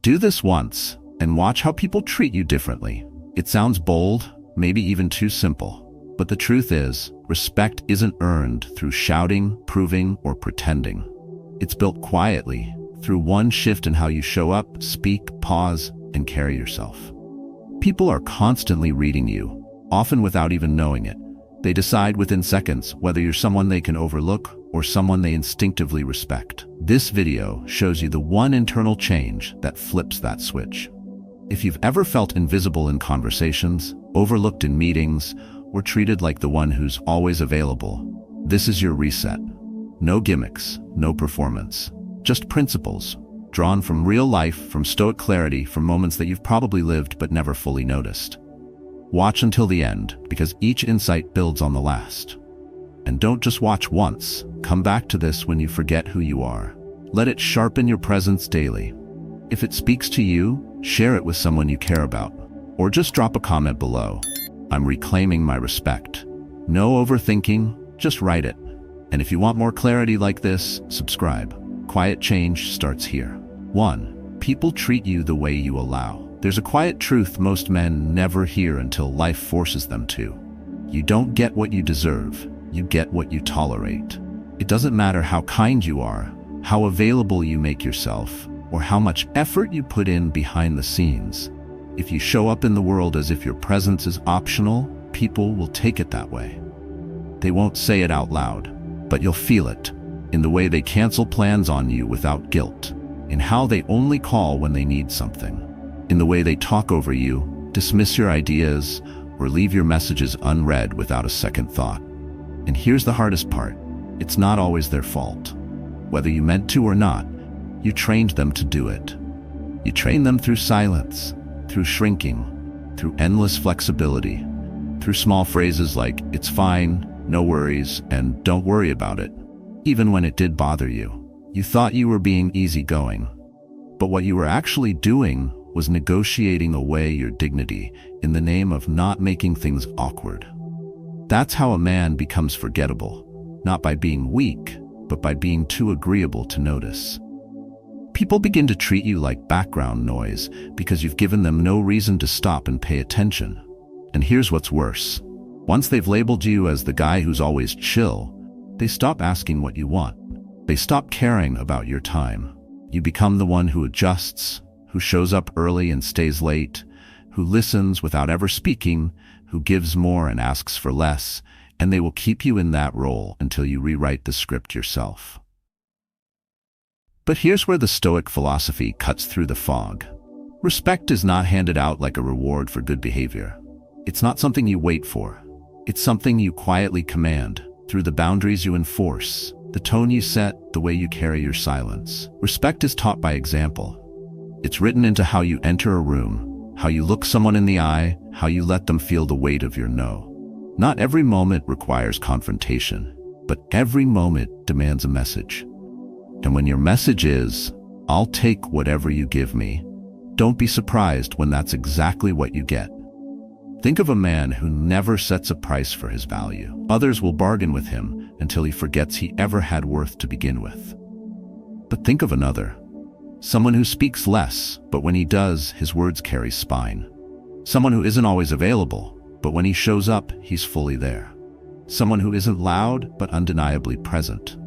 Do this once, and watch how people treat you differently. It sounds bold, maybe even too simple. But the truth is, respect isn't earned through shouting, proving, or pretending. It's built quietly, through one shift in how you show up, speak, pause, and carry yourself. People are constantly reading you, often without even knowing it. They decide within seconds whether you're someone they can overlook or someone they instinctively respect. This video shows you the one internal change that flips that switch. If you've ever felt invisible in conversations, overlooked in meetings, or treated like the one who's always available, this is your reset. No gimmicks, no performance, just principles, drawn from real life, from Stoic clarity, from moments that you've probably lived but never fully noticed. Watch until the end, because each insight builds on the last. And don't just watch once. Come back to this when you forget who you are. Let it sharpen your presence daily. If it speaks to you, share it with someone you care about. Or just drop a comment below. I'm reclaiming my respect. No overthinking, just write it. And if you want more clarity like this, subscribe. Quiet change starts here. 1. People treat you the way you allow. There's a quiet truth most men never hear until life forces them to. You don't get what you deserve. You get what you tolerate. It doesn't matter how kind you are, how available you make yourself, or how much effort you put in behind the scenes. If you show up in the world as if your presence is optional, people will take it that way. They won't say it out loud, but you'll feel it, in the way they cancel plans on you without guilt, in how they only call when they need something, in the way they talk over you, dismiss your ideas, or leave your messages unread without a second thought. And here's the hardest part. It's not always their fault. Whether you meant to or not, you trained them to do it. You trained them through silence, through shrinking, through endless flexibility, through small phrases like, "It's fine, no worries, and don't worry about it." Even when it did bother you, you thought you were being easygoing. But what you were actually doing was negotiating away your dignity in the name of not making things awkward. That's how a man becomes forgettable, not by being weak, but by being too agreeable to notice. People begin to treat you like background noise because you've given them no reason to stop and pay attention. And here's what's worse. Once they've labeled you as the guy who's always chill, they stop asking what you want. They stop caring about your time. You become the one who adjusts, who shows up early and stays late, who listens without ever speaking, who gives more and asks for less, and they will keep you in that role until you rewrite the script yourself. But here's where the Stoic philosophy cuts through the fog. Respect is not handed out like a reward for good behavior. It's not something you wait for. It's something you quietly command through the boundaries you enforce, the tone you set, the way you carry your silence. Respect is taught by example. It's written into how you enter a room, how you look someone in the eye, how you let them feel the weight of your no. Not every moment requires confrontation, but every moment demands a message. And when your message is, "I'll take whatever you give me," don't be surprised when that's exactly what you get. Think of a man who never sets a price for his value. Others will bargain with him until he forgets he ever had worth to begin with. But think of another. Someone who speaks less, but when he does, his words carry spine. Someone who isn't always available, but when he shows up, he's fully there. Someone who isn't loud, but undeniably present.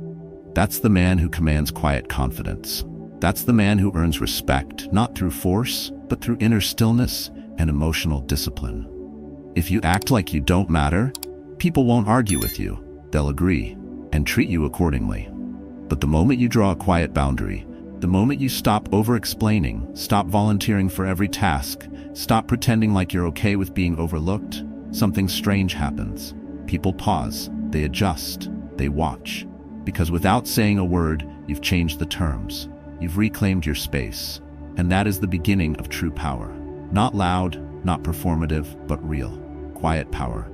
That's the man who commands quiet confidence. That's the man who earns respect, not through force, but through inner stillness and emotional discipline. If you act like you don't matter, people won't argue with you. They'll agree and treat you accordingly. But the moment you draw a quiet boundary, the moment you stop over-explaining, stop volunteering for every task, stop pretending like you're okay with being overlooked, something strange happens. People pause, they adjust, they watch. Because without saying a word, you've changed the terms. You've reclaimed your space. And that is the beginning of true power. Not loud, not performative, but real. Quiet power.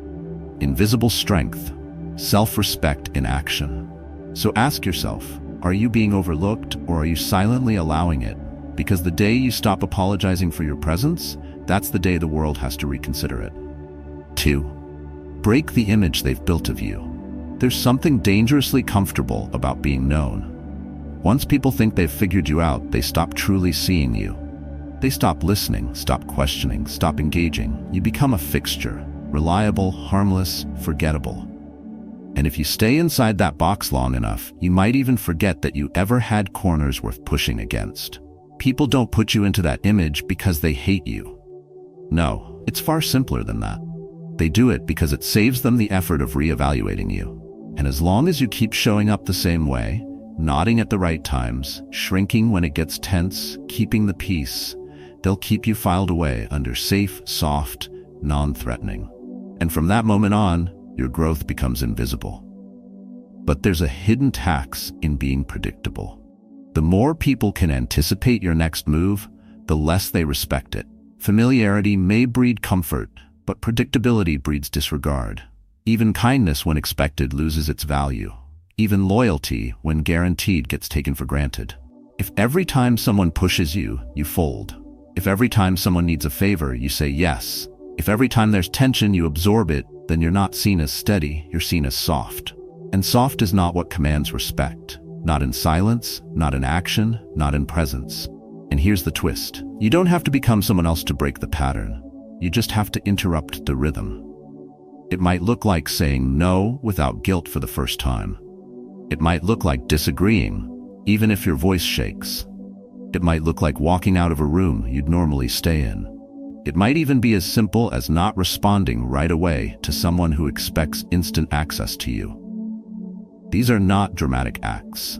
Invisible strength. Self-respect in action. So ask yourself, are you being overlooked or are you silently allowing it? Because the day you stop apologizing for your presence, that's the day the world has to reconsider it. 2. Break the image they've built of you. There's something dangerously comfortable about being known. Once people think they've figured you out, they stop truly seeing you. They stop listening, stop questioning, stop engaging. You become a fixture, reliable, harmless, forgettable. And if you stay inside that box long enough, you might even forget that you ever had corners worth pushing against. People don't put you into that image because they hate you. No, it's far simpler than that. They do it because it saves them the effort of reevaluating you. And as long as you keep showing up the same way, nodding at the right times, shrinking when it gets tense, keeping the peace, they'll keep you filed away under safe, soft, non-threatening. And from that moment on, your growth becomes invisible. But there's a hidden tax in being predictable. The more people can anticipate your next move, the less they respect it. Familiarity may breed comfort, but predictability breeds disregard. Even kindness, when expected, loses its value. Even loyalty, when guaranteed, gets taken for granted. If every time someone pushes you, you fold. If every time someone needs a favor, you say yes. If every time there's tension, you absorb it, then you're not seen as steady, you're seen as soft. And soft is not what commands respect. Not in silence, not in action, not in presence. And here's the twist. You don't have to become someone else to break the pattern. You just have to interrupt the rhythm. It might look like saying no without guilt for the first time. It might look like disagreeing, even if your voice shakes. It might look like walking out of a room you'd normally stay in. It might even be as simple as not responding right away to someone who expects instant access to you. These are not dramatic acts.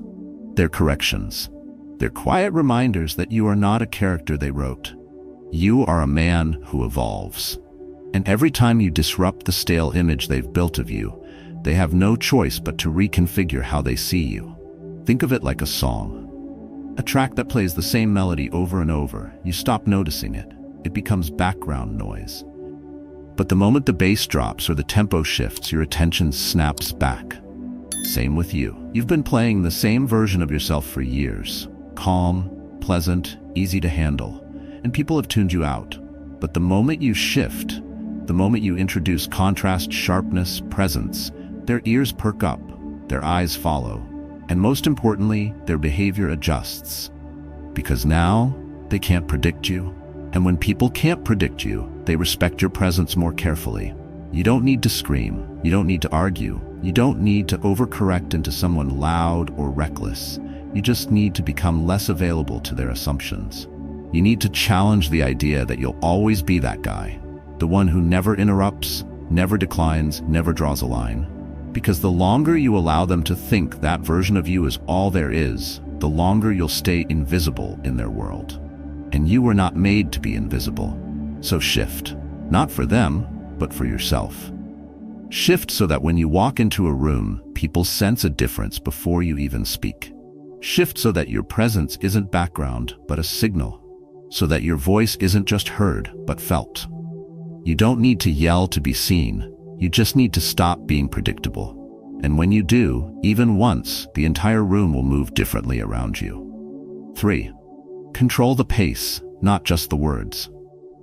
They're corrections. They're quiet reminders that you are not a character they wrote. You are a man who evolves. And every time you disrupt the stale image they've built of you, they have no choice but to reconfigure how they see you. Think of it like a song. A track that plays the same melody over and over. You stop noticing it. It becomes background noise. But the moment the bass drops or the tempo shifts, your attention snaps back. Same with you. You've been playing the same version of yourself for years. Calm, pleasant, easy to handle. And people have tuned you out. But the moment you shift, the moment you introduce contrast, sharpness, presence, their ears perk up, their eyes follow, and most importantly, their behavior adjusts. Because now, they can't predict you. And when people can't predict you, they respect your presence more carefully. You don't need to scream. You don't need to argue. You don't need to overcorrect into someone loud or reckless. You just need to become less available to their assumptions. You need to challenge the idea that you'll always be that guy, the one who never interrupts, never declines, never draws a line. Because the longer you allow them to think that version of you is all there is, the longer you'll stay invisible in their world. And you were not made to be invisible. So shift, not for them, but for yourself. Shift so that when you walk into a room, people sense a difference before you even speak. Shift so that your presence isn't background, but a signal. So that your voice isn't just heard, but felt. You don't need to yell to be seen. You just need to stop being predictable. And when you do, even once, the entire room will move differently around you. 3. Control the pace, not just the words.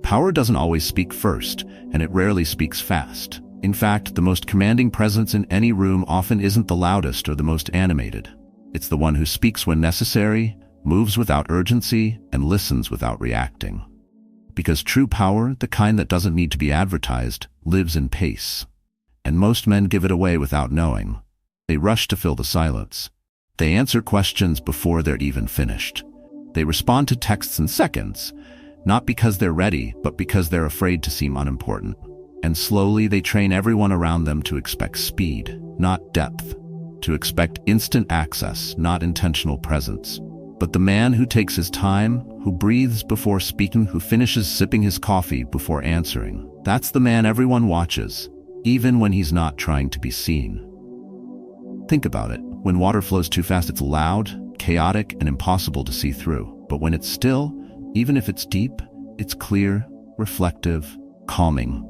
Power doesn't always speak first, and it rarely speaks fast. In fact, the most commanding presence in any room often isn't the loudest or the most animated. It's the one who speaks when necessary, moves without urgency, and listens without reacting. Because true power, the kind that doesn't need to be advertised, lives in pace. And most men give it away without knowing. They rush to fill the silence. They answer questions before they're even finished. They respond to texts in seconds, not because they're ready, but because they're afraid to seem unimportant. And slowly they train everyone around them to expect speed, not depth. To expect instant access, not intentional presence. But the man who takes his time, who breathes before speaking, who finishes sipping his coffee before answering, that's the man everyone watches, even when he's not trying to be seen. Think about it. When water flows too fast, it's loud, chaotic, and impossible to see through. But when it's still, even if it's deep, it's clear, reflective, calming.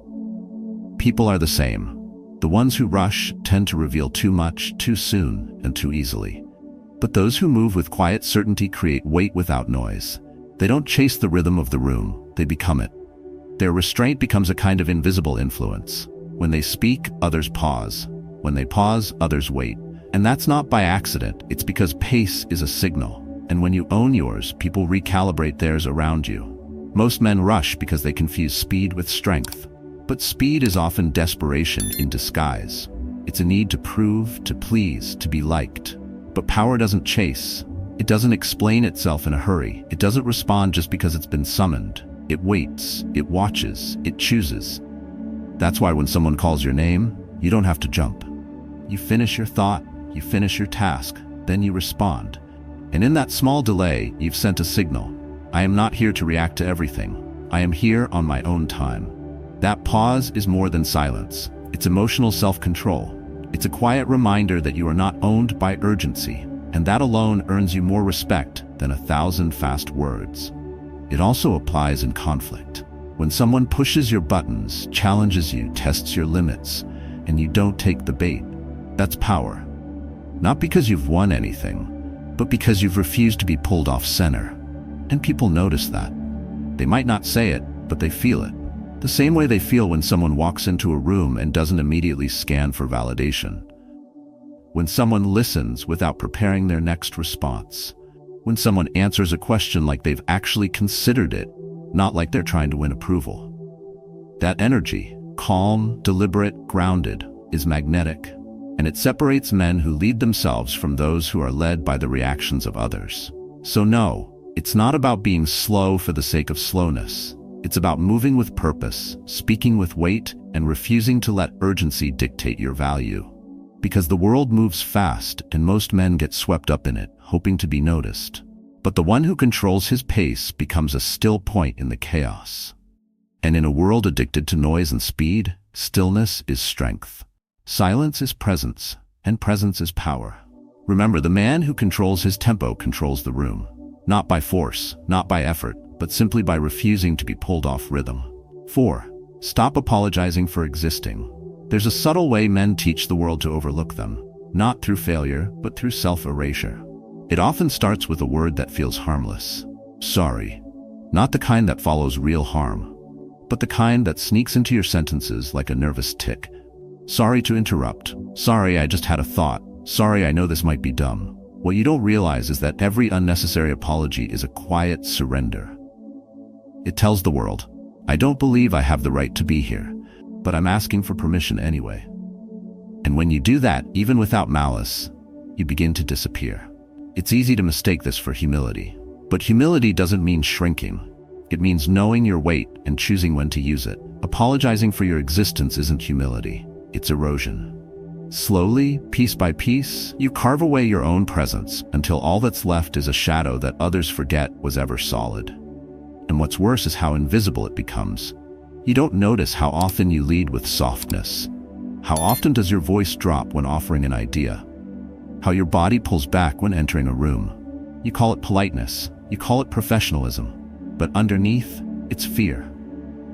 People are the same. The ones who rush tend to reveal too much, too soon, and too easily. But those who move with quiet certainty create weight without noise. They don't chase the rhythm of the room, they become it. Their restraint becomes a kind of invisible influence. When they speak, others pause. When they pause, others wait. And that's not by accident, it's because pace is a signal. And when you own yours, people recalibrate theirs around you. Most men rush because they confuse speed with strength. But speed is often desperation in disguise. It's a need to prove, to please, to be liked. But power doesn't chase. It doesn't explain itself in a hurry. It doesn't respond just because it's been summoned. It waits, it watches, it chooses. That's why when someone calls your name, you don't have to jump. You finish your thought, you finish your task, then you respond. And in that small delay, you've sent a signal. I am not here to react to everything. I am here on my own time. That pause is more than silence. It's emotional self-control. It's a quiet reminder that you are not owned by urgency, and that alone earns you more respect than 1,000 fast words. It also applies in conflict. When someone pushes your buttons, challenges you, tests your limits, and you don't take the bait, that's power. Not because you've won anything, but because you've refused to be pulled off center. And people notice that. They might not say it, but they feel it. The same way they feel when someone walks into a room and doesn't immediately scan for validation. When someone listens without preparing their next response. When someone answers a question like they've actually considered it, not like they're trying to win approval. That energy, calm, deliberate, grounded, is magnetic, and it separates men who lead themselves from those who are led by the reactions of others. So no, it's not about being slow for the sake of slowness. It's about moving with purpose, speaking with weight, and refusing to let urgency dictate your value. Because the world moves fast, and most men get swept up in it, hoping to be noticed. But the one who controls his pace becomes a still point in the chaos. And in a world addicted to noise and speed, stillness is strength. Silence is presence, and presence is power. Remember, the man who controls his tempo controls the room. Not by force, not by effort, but simply by refusing to be pulled off rhythm. 4. Stop apologizing for existing. There's a subtle way men teach the world to overlook them, not through failure, but through self-erasure. It often starts with a word that feels harmless. Sorry. Not the kind that follows real harm, but the kind that sneaks into your sentences like a nervous tick. Sorry to interrupt. Sorry, I just had a thought. Sorry, I know this might be dumb. What you don't realize is that every unnecessary apology is a quiet surrender. It tells the world, I don't believe I have the right to be here, but I'm asking for permission anyway. And when you do that, even without malice, you begin to disappear. It's easy to mistake this for humility, but humility doesn't mean shrinking. It means knowing your weight and choosing when to use it. Apologizing for your existence isn't humility, it's erosion. Slowly, piece by piece, you carve away your own presence until all that's left is a shadow that others forget was ever solid. And what's worse is how invisible it becomes. You don't notice how often you lead with softness. How often does your voice drop when offering an idea? How your body pulls back when entering a room. You call it politeness, you call it professionalism, but underneath, it's fear.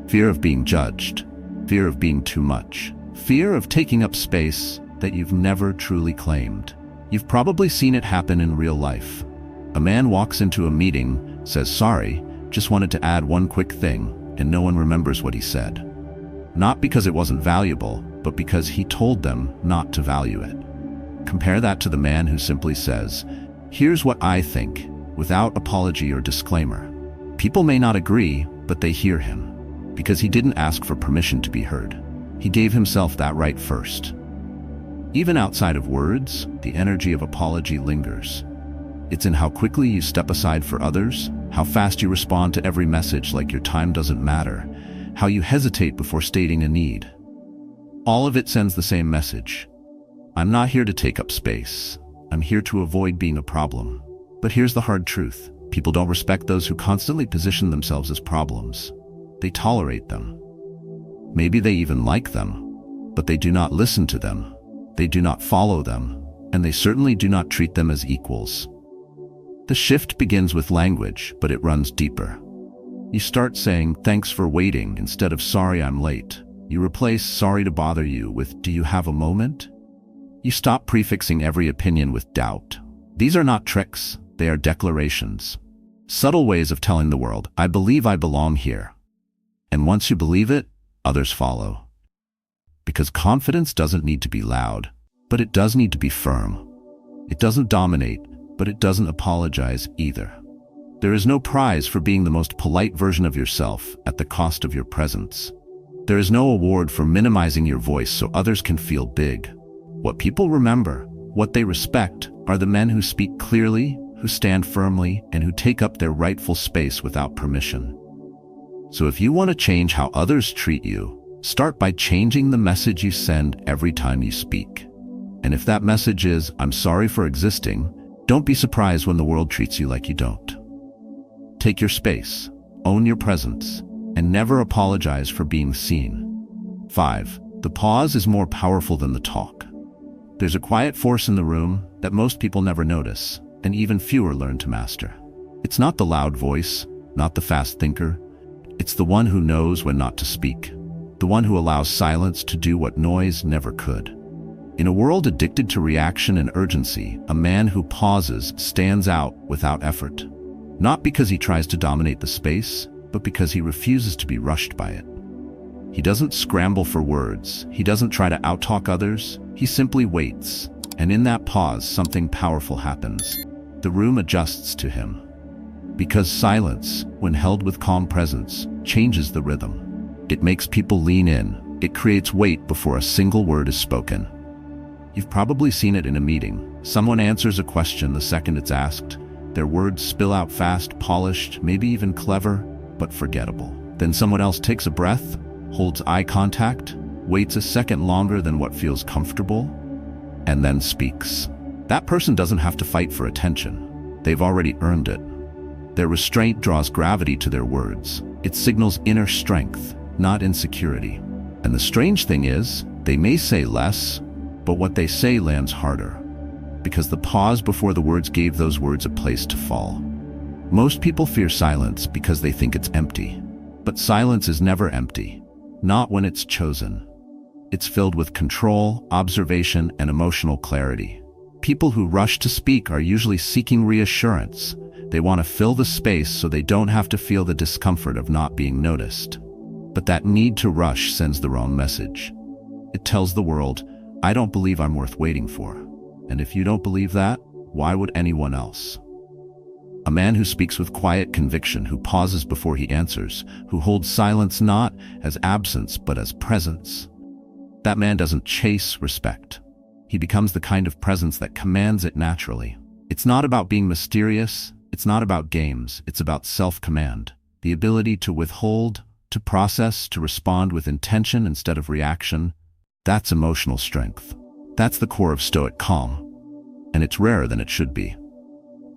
Fear of being judged, fear of being too much, fear of taking up space that you've never truly claimed. You've probably seen it happen in real life. A man walks into a meeting, says sorry, just wanted to add one quick thing, and no one remembers what he said. Not because it wasn't valuable, but because he told them not to value it. Compare that to the man who simply says, here's what I think, without apology or disclaimer. People may not agree, but they hear him, because he didn't ask for permission to be heard. He gave himself that right first. Even outside of words, the energy of apology lingers. It's in how quickly you step aside for others, how fast you respond to every message like your time doesn't matter, how you hesitate before stating a need. All of it sends the same message. I'm not here to take up space. I'm here to avoid being a problem. But here's the hard truth. People don't respect those who constantly position themselves as problems. They tolerate them. Maybe they even like them, but they do not listen to them. They do not follow them, and they certainly do not treat them as equals. The shift begins with language, but it runs deeper. You start saying, thanks for waiting, instead of sorry I'm late. You replace sorry to bother you with, do you have a moment? You stop prefixing every opinion with doubt. These are not tricks, they are declarations. Subtle ways of telling the world, I believe I belong here. And once you believe it, others follow. Because confidence doesn't need to be loud, but it does need to be firm. It doesn't dominate, but it doesn't apologize either. There is no prize for being the most polite version of yourself at the cost of your presence. There is no award for minimizing your voice so others can feel big. What people remember, what they respect, are the men who speak clearly, who stand firmly, and who take up their rightful space without permission. So if you want to change how others treat you, start by changing the message you send every time you speak. And if that message is, "I'm sorry for existing," don't be surprised when the world treats you like you don't. Take your space, own your presence, and never apologize for being seen. 5. The pause is more powerful than the talk. There's a quiet force in the room that most people never notice, and even fewer learn to master. It's not the loud voice, not the fast thinker. It's the one who knows when not to speak, the one who allows silence to do what noise never could. In a world addicted to reaction and urgency, a man who pauses stands out without effort. Not because he tries to dominate the space, but because he refuses to be rushed by it. He doesn't scramble for words. He doesn't try to outtalk others. He simply waits. And in that pause, something powerful happens. The room adjusts to him. Because silence, when held with calm presence, changes the rhythm. It makes people lean in. It creates weight before a single word is spoken. You've probably seen it in a meeting. Someone answers a question the second it's asked. Their words spill out fast, polished, maybe even clever, but forgettable. Then someone else takes a breath, holds eye contact, waits a second longer than what feels comfortable, and then speaks. That person doesn't have to fight for attention. They've already earned it. Their restraint draws gravity to their words. It signals inner strength, not insecurity. And the strange thing is, they may say less, but what they say lands harder. Because the pause before the words gave those words a place to fall. Most people fear silence because they think it's empty. But silence is never empty. Not when it's chosen. It's filled with control, observation, and emotional clarity. People who rush to speak are usually seeking reassurance. They want to fill the space so they don't have to feel the discomfort of not being noticed. But that need to rush sends the wrong message. It tells the world, "I don't believe I'm worth waiting for." And if you don't believe that, why would anyone else? A man who speaks with quiet conviction, who pauses before he answers, who holds silence not as absence but as presence. That man doesn't chase respect. He becomes the kind of presence that commands it naturally. It's not about being mysterious. It's not about games. It's about self-command. The ability to withhold, to process, to respond with intention instead of reaction. That's emotional strength. That's the core of Stoic calm. And it's rarer than it should be.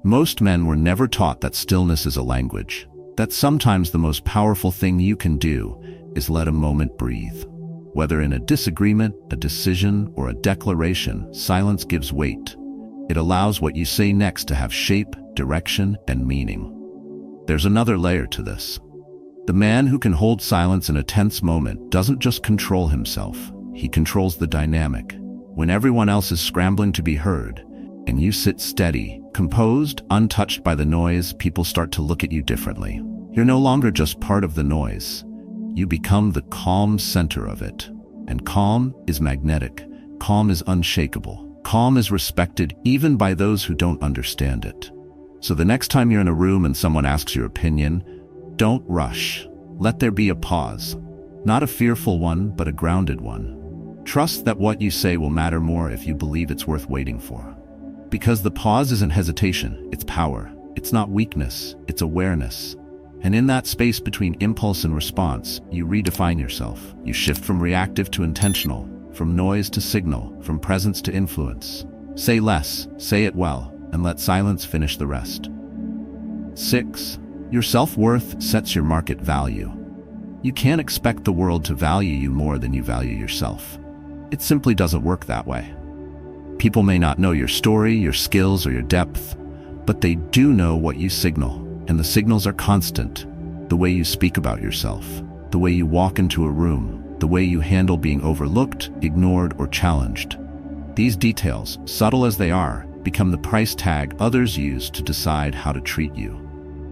Most men were never taught that stillness is a language. That sometimes the most powerful thing you can do is let a moment breathe. Whether in a disagreement, a decision, or a declaration, silence gives weight. It allows what you say next to have shape, direction, and meaning. There's another layer to this. The man who can hold silence in a tense moment doesn't just control himself. He controls the dynamic. When everyone else is scrambling to be heard, and you sit steady, composed, untouched by the noise, people start to look at you differently. You're no longer just part of the noise. You become the calm center of it. And calm is magnetic. Calm is unshakable. Calm is respected even by those who don't understand it. So the next time you're in a room and someone asks your opinion, don't rush. Let there be a pause. Not a fearful one, but a grounded one. Trust that what you say will matter more if you believe it's worth waiting for. Because the pause isn't hesitation, it's power. It's not weakness, it's awareness. And in that space between impulse and response, you redefine yourself. You shift from reactive to intentional, from noise to signal, from presence to influence. Say less, say it well, and let silence finish the rest. 6. Your self-worth sets your market value. You can't expect the world to value you more than you value yourself. It simply doesn't work that way. People may not know your story, your skills, or your depth, but they do know what you signal, and the signals are constant. The way you speak about yourself, the way you walk into a room, the way you handle being overlooked, ignored, or challenged. These details, subtle as they are, become the price tag others use to decide how to treat you.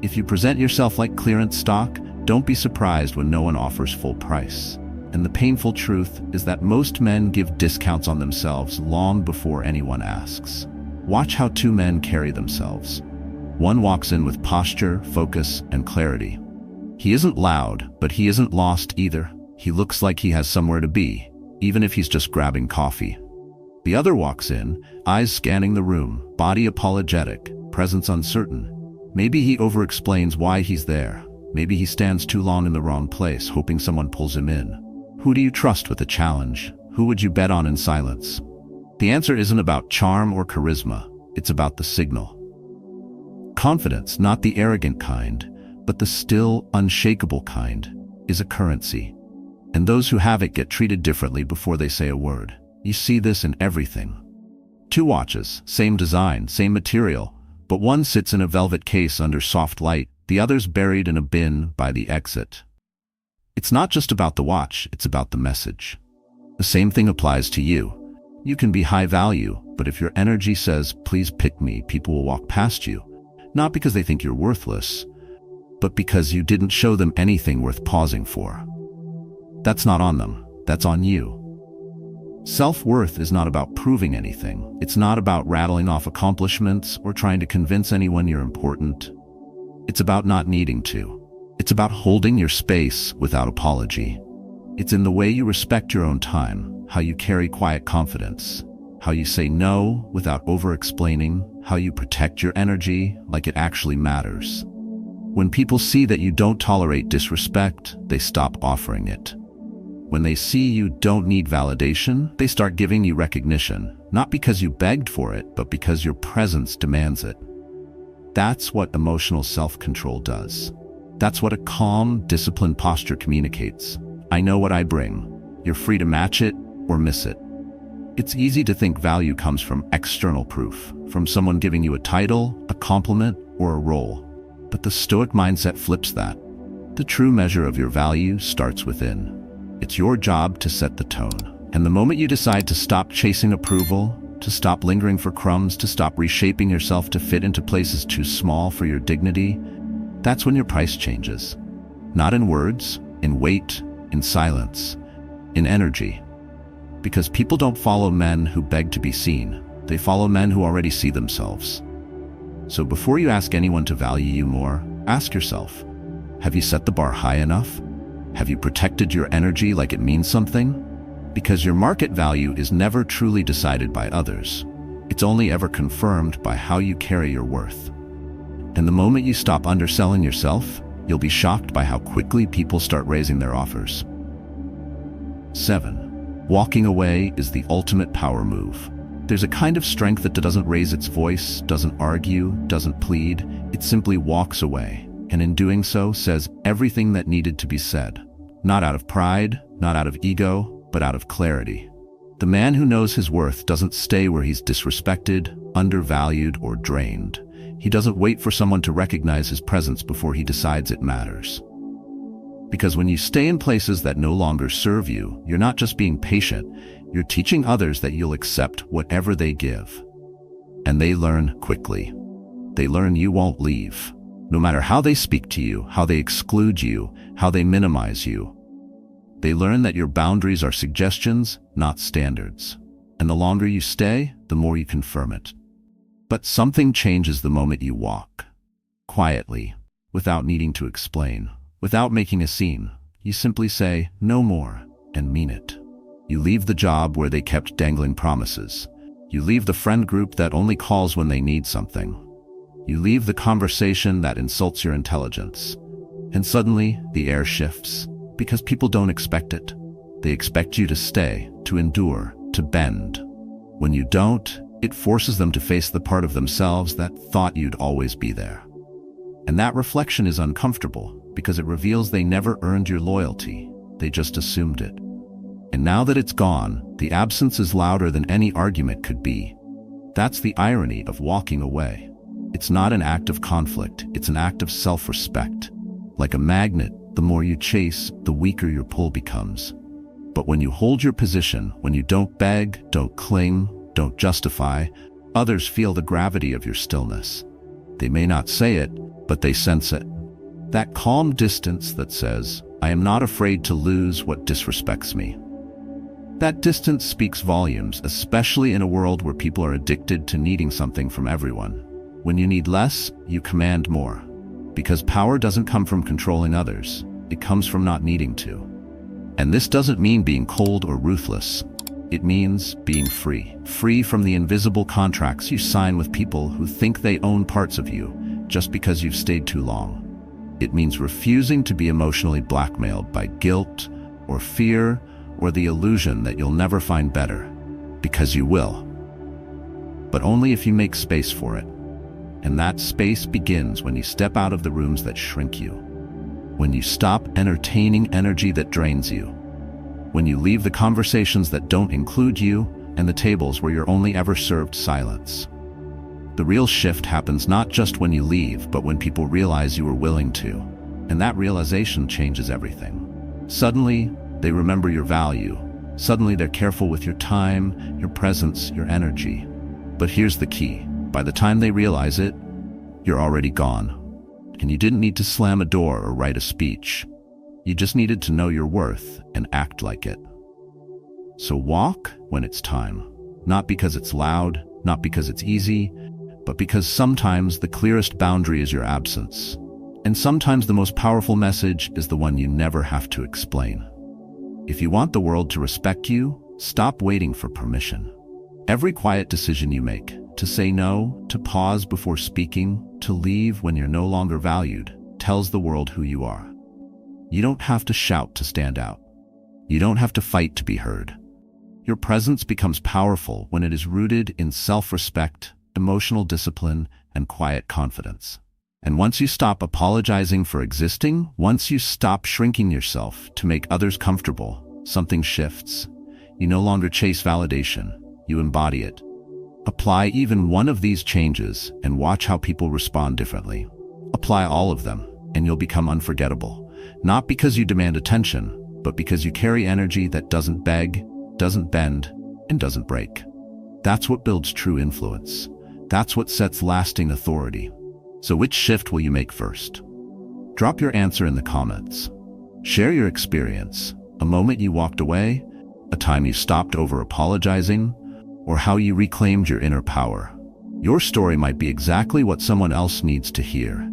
If you present yourself like clearance stock, don't be surprised when no one offers full price. And the painful truth is that most men give discounts on themselves long before anyone asks. Watch how two men carry themselves. One walks in with posture, focus, and clarity. He isn't loud, but he isn't lost either. He looks like he has somewhere to be, even if he's just grabbing coffee. The other walks in, eyes scanning the room, body apologetic, presence uncertain. Maybe he over-explains why he's there. Maybe he stands too long in the wrong place, hoping someone pulls him in. Who do you trust with a challenge? Who would you bet on in silence? The answer isn't about charm or charisma. It's about the signal. Confidence, not the arrogant kind, but the still, unshakable kind, is a currency. And those who have it get treated differently before they say a word. You see this in everything. Two watches, same design, same material, but one sits in a velvet case under soft light, the other's buried in a bin by the exit. It's not just about the watch, it's about the message. The same thing applies to you. You can be high value, but if your energy says, "Please pick me," people will walk past you. Not because they think you're worthless, but because you didn't show them anything worth pausing for. That's not on them, that's on you. Self-worth is not about proving anything. It's not about rattling off accomplishments or trying to convince anyone you're important. It's about not needing to. It's about holding your space without apology. It's in the way you respect your own time, how you carry quiet confidence, how you say no without over-explaining, how you protect your energy like it actually matters. When people see that you don't tolerate disrespect, they stop offering it. When they see you don't need validation, they start giving you recognition, not because you begged for it, but because your presence demands it. That's what emotional self-control does. That's what a calm, disciplined posture communicates. I know what I bring. You're free to match it or miss it. It's easy to think value comes from external proof, from someone giving you a title, a compliment, or a role. But the Stoic mindset flips that. The true measure of your value starts within. It's your job to set the tone. And the moment you decide to stop chasing approval, to stop lingering for crumbs, to stop reshaping yourself to fit into places too small for your dignity, that's when your price changes. Not in words, in weight, in silence, in energy. Because people don't follow men who beg to be seen. They follow men who already see themselves. So before you ask anyone to value you more, ask yourself, have you set the bar high enough? Have you protected your energy like it means something? Because your market value is never truly decided by others. It's only ever confirmed by how you carry your worth. And the moment you stop underselling yourself, you'll be shocked by how quickly people start raising their offers. 7. Walking away is the ultimate power move. There's a kind of strength that doesn't raise its voice, doesn't argue, doesn't plead. It simply walks away, and in doing so says everything that needed to be said. Not out of pride, not out of ego, but out of clarity. The man who knows his worth doesn't stay where he's disrespected, undervalued, or drained. He doesn't wait for someone to recognize his presence before he decides it matters. Because when you stay in places that no longer serve you, you're not just being patient, you're teaching others that you'll accept whatever they give. And they learn quickly. They learn you won't leave. No matter how they speak to you, how they exclude you, how they minimize you. They learn that your boundaries are suggestions, not standards. And the longer you stay, the more you confirm it. But something changes the moment you walk. Quietly, without needing to explain, without making a scene. You simply say, "No more," and mean it. You leave the job where they kept dangling promises. You leave the friend group that only calls when they need something. You leave the conversation that insults your intelligence. And suddenly, the air shifts, because people don't expect it. They expect you to stay, to endure, to bend. When you don't, it forces them to face the part of themselves that thought you'd always be there. And that reflection is uncomfortable, because it reveals they never earned your loyalty. They just assumed it. And now that it's gone, the absence is louder than any argument could be. That's the irony of walking away. It's not an act of conflict, it's an act of self-respect. Like a magnet, the more you chase, the weaker your pull becomes. But when you hold your position, when you don't beg, don't cling, don't justify, others feel the gravity of your stillness. They may not say it, but they sense it. That calm distance that says, "I am not afraid to lose what disrespects me." That distance speaks volumes, especially in a world where people are addicted to needing something from everyone. When you need less, you command more. Because power doesn't come from controlling others, it comes from not needing to. And this doesn't mean being cold or ruthless. It means being free. Free from the invisible contracts you sign with people who think they own parts of you just because you've stayed too long. It means refusing to be emotionally blackmailed by guilt or fear or the illusion that you'll never find better. Because you will. But only if you make space for it. And that space begins when you step out of the rooms that shrink you. When you stop entertaining energy that drains you. When you leave the conversations that don't include you and the tables where you're only ever served silence. The real shift happens not just when you leave, but when people realize you were willing to. And that realization changes everything. Suddenly, they remember your value. Suddenly, they're careful with your time, your presence, your energy. But here's the key. By the time they realize it, you're already gone. And you didn't need to slam a door or write a speech. You just needed to know your worth and act like it. So walk when it's time. Not because it's loud, not because it's easy, but because sometimes the clearest boundary is your absence. And sometimes the most powerful message is the one you never have to explain. If you want the world to respect you, stop waiting for permission. Every quiet decision you make, to say no, to pause before speaking, to leave when you're no longer valued, tells the world who you are. You don't have to shout to stand out. You don't have to fight to be heard. Your presence becomes powerful when it is rooted in self-respect, emotional discipline, and quiet confidence. And once you stop apologizing for existing, once you stop shrinking yourself to make others comfortable, something shifts. You no longer chase validation, you embody it. Apply even one of these changes and watch how people respond differently. Apply all of them, and you'll become unforgettable. Not because you demand attention, but because you carry energy that doesn't beg, doesn't bend, and doesn't break. That's what builds true influence. That's what sets lasting authority. So which shift will you make first? Drop your answer in the comments. Share your experience, a moment you walked away, a time you stopped over apologizing, or how you reclaimed your inner power. Your story might be exactly what someone else needs to hear.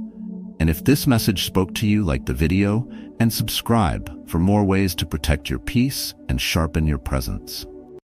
And if this message spoke to you, like the video and subscribe for more ways to protect your peace and sharpen your presence.